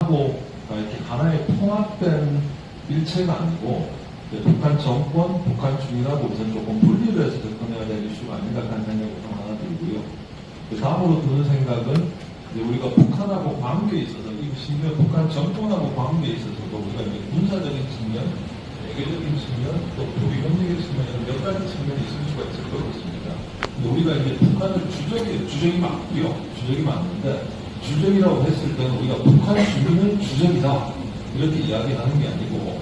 하고 이렇게 하나의 통합된 일체가 아니고 북한 정권, 북한 주민하고 우선 조금 분리를 해서 접근해야 될 이슈가 아닌가 하는 생각이 하나 들고요. 그 다음으로 드는 생각은 이제 우리가 북한하고 관계에 있어서 심지어 북한 정권하고 관계에 있어서도 우리가 이제 군사적인 측면, 외교적인 측면, 또 교류 협력의 측면 이런 몇 가지 측면이 있을 수가 있을 것 같습니다. 근데 우리가 이제 북한을 주적이 맞고요. 주적이 맞는데 주적이라고 했을 때는 우리가 북한 주민은 주적이다 이렇게 이야기하는 게 아니고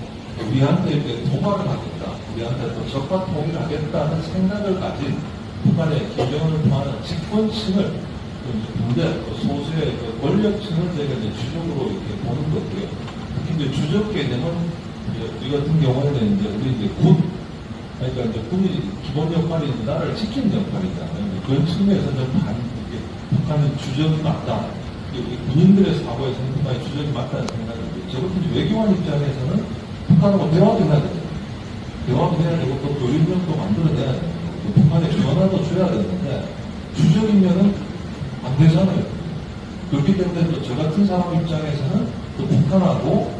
우리한테 이렇게 도발을 하겠다, 우리한테 또 적과 통일을 하겠다는 생각을 가진 북한의 기병을 포함한 집권층을 군대, 또 소수의 권력층을 저희가 이제 주적으로 이렇게 보는 거고요. 특히 이제 주적 개념은 우리 같은 경우에는 이제 우리 이제 그러니까 이제 군이 기본 역할이 나라를 지키는 역할이잖아요. 그런 측면에서 좀 북한은 주적이 맞다. 군인들의 사고에 상당히 주적이 맞다는 생각이 들고요. 저것도 외교관 입장에서는 북한하고 대화도 해야 되죠. 대화도 해야 되고 또 교류력도 만들어내야 되고 북한의 변화도 줘야 되는데 주적이면은 안 되잖아요. 그렇기 때문에 또 저 같은 사람 입장에서는 또 북한하고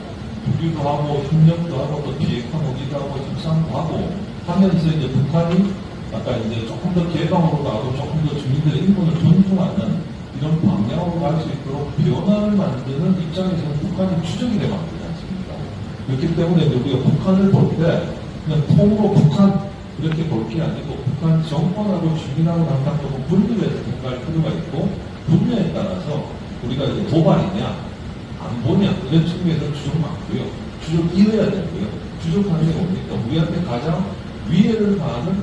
교류도 하고 협력도 하고 또 비핵화 모기도 하고 협상도 하고 하면서 이제 북한이 아까 이제 조금 더 개방으로 가고 조금 더 주민들의 인권을 존중하는 이런 방향으로 갈 수 있도록 변화를 만드는 입장에서는 북한이 추적이 되면 안 되지 않습니까? 그렇기 때문에 우리가 북한을 볼 때 그냥 통으로 북한 이렇게 볼 게 아니고 북한 정권하고 주민하고 항상 조금 분리해서 생각할 필요가 있고 분야에 따라서 우리가 이제 도발이냐 안보냐 이런 측면에서 주적 맞고요. 주적 이어야 되고요. 주적하는 게 뭡니까? 우리한테 가장 위해를 가하는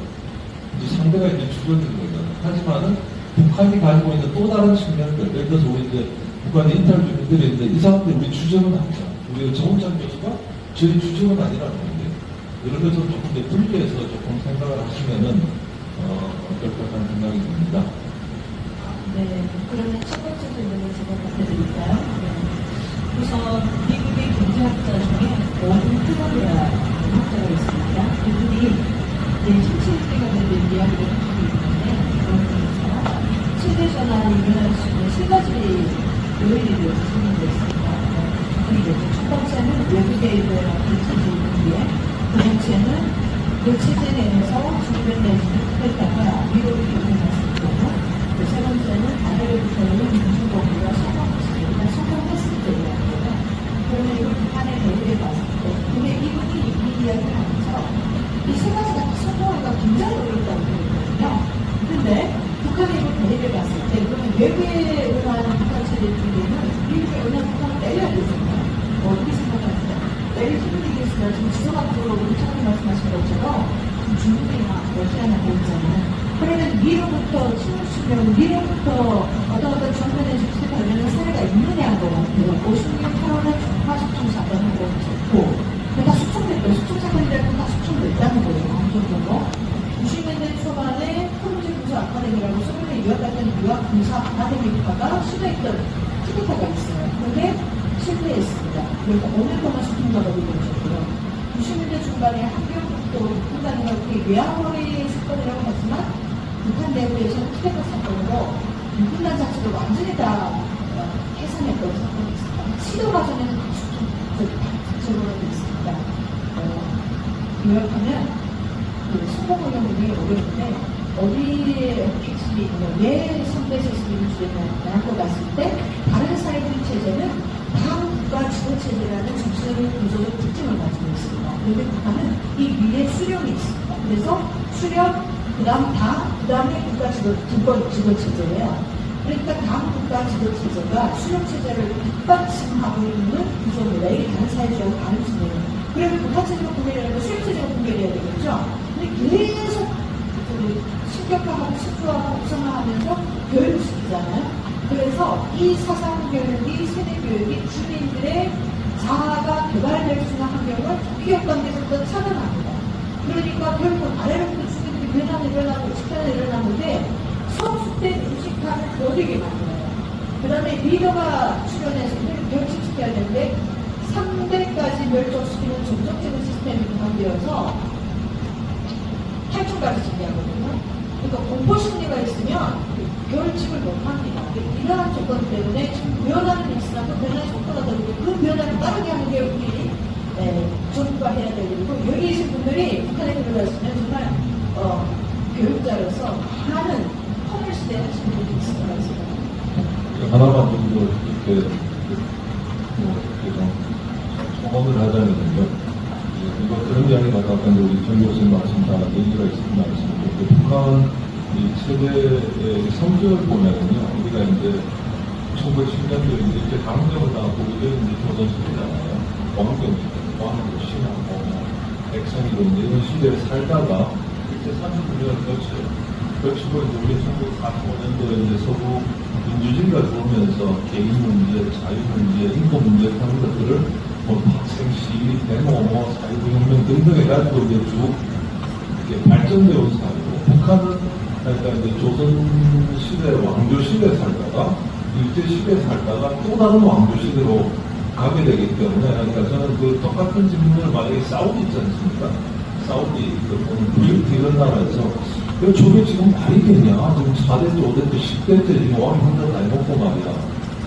이제 상대가 이제 주적인 거잖아요. 하지만은 북한이 가지고 있는 또 다른 측면들, 예를 들어서 우리 이제 북한의 인터뷰 주민들이 있는데 이 사람들이 우리 주적은 아니죠. 우리 정우찬 교수가 저희 주적은 아니라는 건데 이런 것을 조금 더 분리해서 조금 생각을 하시면은 어떨까 하는 생각이 듭니다. 네, 그러면 첫 번째 질문을 제가 답해드릴까요? 네. 우선 미국의 경제학자 중에 오든 클럽이라는 학자가 있습니다. 그분이 이제 17세기가 된 이야기를 하고 있는데 그러면서 세대 전환이 일어날 수 있는 세 가지 요인을 설명해 있습니다. 그리고 첫 번째는 외국의 일부라는 체제 이후에 두 번째는 그 체제 내에서 주변 내지는 했다가 위로 이동했을 경우 세 번째는 아래로부터는 민주공부가 성공했을 때이라고요. 그러면 이걸 북한의 대우에 봤을 때, 근데 이분이 이 이야기를 하면서 이 세 가지가 다 성공하기가 굉장히 어렵다고 그러거든요. 근데 북한의 이걸 대우에 봤을 때, 그러면 외부에 의한 북한 체제들에는 미국에 의한 북한을 때려야 되잖아요. 어떻게 생각하세요? 때려주는 얘기했으면 지금 지소각도로 우리 처음에 말씀하신 것처럼 중국이나 러시아나 보이잖아요. 그러면 미로부터 침수면 미로부터 어떤 정권의 정치에 관련된 사례가 있느냐 한 것 같아요. 56년 8월에 중화 수청 사건을 했고 다 수청됐고 수청 사건이라고 다 수청됐다는 거예요. 어느 정도로 90년대 초반에 프로제 군사 아카데미라고 소련에 유학갔던 유학 군사 아카데미과가 시도했던 쿠데타가 있어요. 그런데 실패했습니다. 그래서 5년 동안 수청 작업이 되었고요. 90년대 중반에 한국도 북한단위가 외화머리 사건이라고 하지만 북한 내부에서는 쿠데타 사건으로 군단 자체를 완전히 다 해산했던 사건이 있습니다. 시도 과정에는 자체로 되어 있습니다. 요약하면 성공 경험이 어려운데 어디에 핵심이 있냐, 왜 선대 세습을 주장하고 갔을 때 다른 사회주의 체제는 당 국가 지도 체제라는 정치적인 구조적 특징을 가지고 있습니다. 그런데 북한은 이 위에 수령이 있습니다. 그래서 수령, 그 다음 당, 그 다음에 국가 지도 체제예요. 그러니까 당 국가 지도 체제가 수령 체제를 뒷받침하고 있는 구조입니다. 이게 다른 사회주의하고 다른 측면이에요. 그러면 국가 체제가 분별이라면 수령 체제가 분별해야 되겠죠. 근데 계속 신격화하고 실수하고 국상화하면서 교육을 시키잖아요. 그래서 이 사상 교육이, 세대 교육이 주민들의 자아가 개발될 수 있는 환경을 기업 관계에서부터 차단합니다. 그러니까 결국 아래로부터 주민들이 일어나고 집단에 일어나는데 성숙된 인식하는 거리게 만들어요. 그 다음에 리더가 출연해서 결집시켜야 되는데 3대까지 멸족시키는 종족적인 시스템이 구성되어서 8초까지 준비하거든요. 그러니까 공포심리가 있으면 결집을 못합니다. 이러한 조건 때문에 지금 변화는 있으나 그 변화의 속도가 더디고 그 첨언을 하자면요. 이거 그런 이야기 같아 아까 우리 정 교수님 말씀 다 얘기가 있었던 말씀인데 북한 이 체제의 성격을 보면은요 우리가 이제 1910년도에 이제 강점을 당하고 이게 이제 조선시대잖아요. 왕조 신하고 백성이고 이제 이런 시대에 살다가 이제 39년을 거치고 이제 우리 1945년도에 이제 서구 민주주의가 들어오면서 개인 문제, 자유 문제, 인권 문제 하는 것들을 뭐 학생 시위, 데모, 뭐 사회부혁명 등등 해가지고 이제 쭉 이렇게 발전되어 온 사회고 북한은 그러니까 이제 조선 시대 왕조 시대에 살다가 일제 시대에 살다가 또 다른 왕조 시대로 가게 되기 때문에 그러니까 저는 그 똑같은 질문을 만약에 사우디 있지 않습니까? 사우디 부유티 이런 나라에서 저게 지금 말이 되냐? 지금 4대째, 5대째, 10대째 지금 왕이 혼자 다 해먹고 말이야.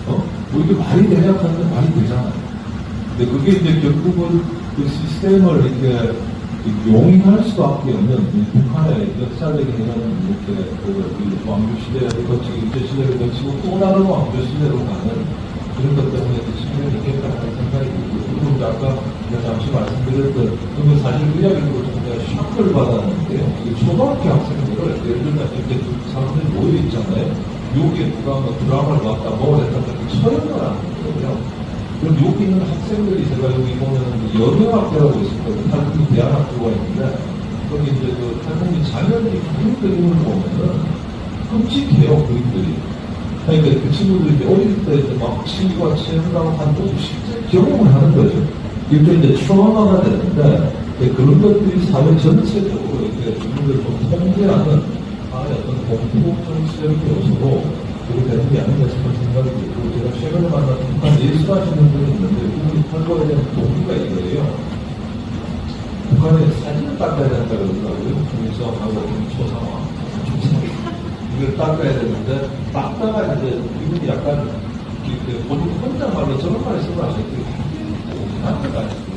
뭐 이게 말이 되냐? 하는데 말이 되잖아요. 근데 그게 이제 결국은 그 시스템을 이렇게 용인할 수밖에 없는 북한의 역사적인 이런 이렇게 그 왕조 시대를 거치고 일제 시대를 거치고 또 다른 왕조 시대로 가는 그런 것 때문에 측면이 있겠다는 생각이 들고 그리고 이제 아까 제가 잠시 말씀드렸던 그러면 사실 이야기로 좀 제가 샤크를 받았는데요. 이게 초등학교 학생들을 예를 들면 이렇게 사람들이 모여 있잖아요. 여기에 누가 뭐 드라마를 봤다 뭘 했다 처형을 하는 거예요. 그럼 여기 있는 학생들이 제가 여기 보면 여경학교라고 있었거든요. 탈북민 대안학교가 있는데 거기 이제 그 탈북민 자녀들이 그림 그림을 보면은 끔찍해요 그림들이. 그러니까 그 친구들이 이제 어릴 때 이제 막 친구와 체험하고 한 번씩 실제 경험을 하는 거죠. 이렇게 이제 트라우마가 되는데 그런 것들이 사회 전체적으로 이렇게 주민들 좀 통제하는 하나의 어떤 공포 정치적 요소로 그렇게 되는 게 아닌가 싶은 생각이 들고 제가 최근에 만난 북한 예술하시는 분이 있는데 그분이 탈거에 대한 동기가 이거예요. 북한에 사진을 닦아야 된다 그러더라고요. 중성하고 초상화, 이걸 닦아야 되는데 닦다가 이제 이분이 약간 본인 혼자말로 저런 말을 쓰고 하셨더니 나한테 가셨어요.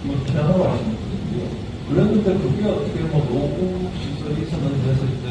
이건 피아노를 하시는 분인데요. 그랬는데 그게 어떻게 뭐 노후 시설이 있었는데 했을 때